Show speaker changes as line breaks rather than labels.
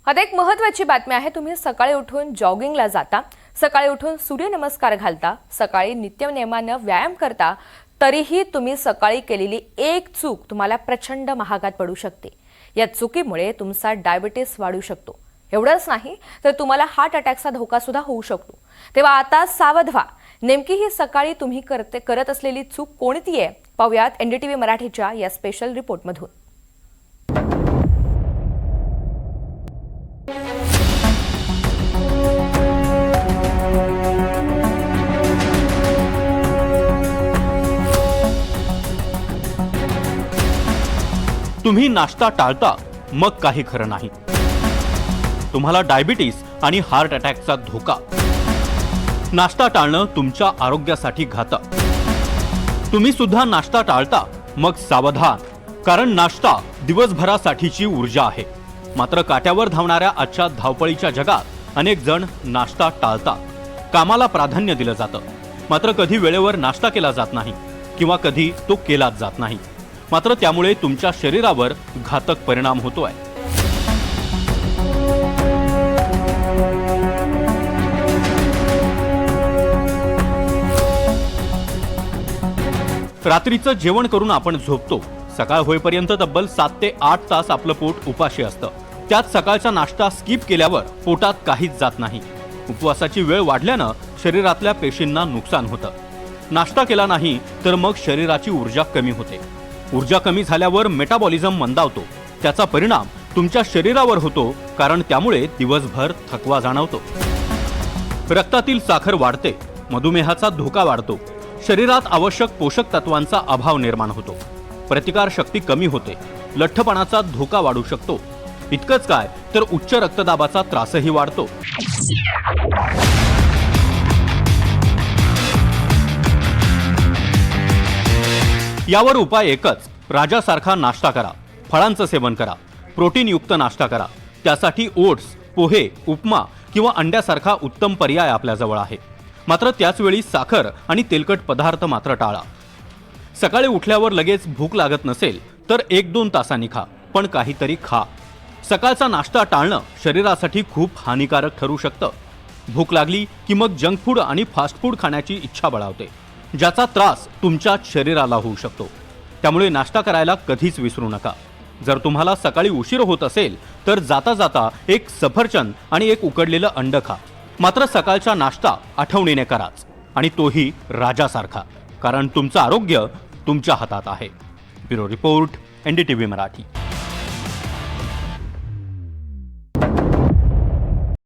आता एक महत्त्वाची बातमी आहे। तुम्ही सकाळी उठून जॉगिंगला जाता, सकाळी उठून सूर्यनमस्कार घालता, सकाळी नित्यनेमानं व्यायाम करता, तरीही तुम्ही सकाळी केलेली एक चूक तुम्हाला प्रचंड महागात पडू शकते। या चुकीमुळे तुमचा डायबिटीस वाढू शकतो। एवढंच नाही तर तुम्हाला हार्ट अटॅकचा धोका सुद्धा होऊ शकतो। तेव्हा आता सावध व्हा। नेमकी ही सकाळी तुम्ही करत असलेली चूक कोणती आहे पाहूयात एनडीटीव्ही मराठीच्या या स्पेशल रिपोर्टमधून।
तुम्ही नाश्ता टाळता मग काही खरं नाही। तुम्हाला डायबिटीस आणि हार्ट अटॅकचा धोका। नाश्ता टाळणं तुमच्या आरोग्यासाठी घातक। तुम्ही सुद्धा नाश्ता टाळता मग सावधान, कारण नाश्ता दिवसभरासाठीची ऊर्जा आहे। मात्र काट्यावर धावणाऱ्या आजच्या धावपळीच्या जगात अनेक जण नाश्ता टाळतात। कामाला प्राधान्य दिलं जातं, मात्र कधी वेळेवर नाश्ता केला जात नाही किंवा कधी तो केलाच जात नाही। मात्र त्यामुळे तुमच्या शरीरावर घातक परिणाम होतोय। रात्रीचं जेवण करून आपण झोपतो। सकाळ होईपर्यंत तब्बल 7 ते 8 तास आपलं पोट उपाशी असतं। त्यात सकाळचा नाश्ता स्किप केल्यावर पोटात काहीच जात नाही। उपवासाची वेळ वाढल्यानं शरीरातल्या पेशींना नुकसान होतं। नाश्ता केला नाही तर मग शरीराची ऊर्जा कमी होते। ऊर्जा कमी झाल्यावर मेटाबॉलिझम मंदावतो। त्याचा परिणाम तुमच्या शरीरावर होतो, कारण त्यामुळे दिवसभर थकवा जाणवतो। रक्तातील साखर वाढते, मधुमेहाचा धोका वाढतो, शरीरात आवश्यक पोषक तत्वांचा अभाव निर्माण होतो, प्रतिकार शक्ती कमी होते, लठ्ठपणाचा धोका वाढू शकतो। इतकंच काय तर उच्च रक्तदाबाचा त्रासही वाढतो। यावर उपाय एकच, राजासारखा नाश्ता करा। फळांचं सेवन करा, प्रोटीनयुक्त नाश्ता करा। त्यासाठी ओट्स, पोहे, उपमा किंवा अंड्यासारखा उत्तम पर्याय आपल्याजवळ आहे। मात्र त्याच वेळी साखर आणि तेलकट पदार्थ मात्र टाळा। सकाळी उठल्यावर लगेच भूक लागत नसेल तर 1-2 तासांनी खा, पण काहीतरी खा। सकाळचा नाश्ता टाळणं शरीरासाठी खूप हानिकारक ठरू शकतं। भूक लागली की मग जंक फूड आणि फास्ट फूड खाण्याची इच्छा बळावते, ज्याचा त्रास तुमच्या शरीराला होऊ शकतो। त्यामुळे नाश्ता करायला कधीच विसरू नका। जर तुम्हाला सकाळी उशीर होत असेल तर जाता जाता एक सफरचंद आणि एक उकडलेलं अंड खा। मात्र सकाळचा नाश्ता आठवणीने कराच, आणि तोही राजासारखा, कारण तुमचं आरोग्य तुमच्या हातात आहे। Bureau report, NDTV Marathi.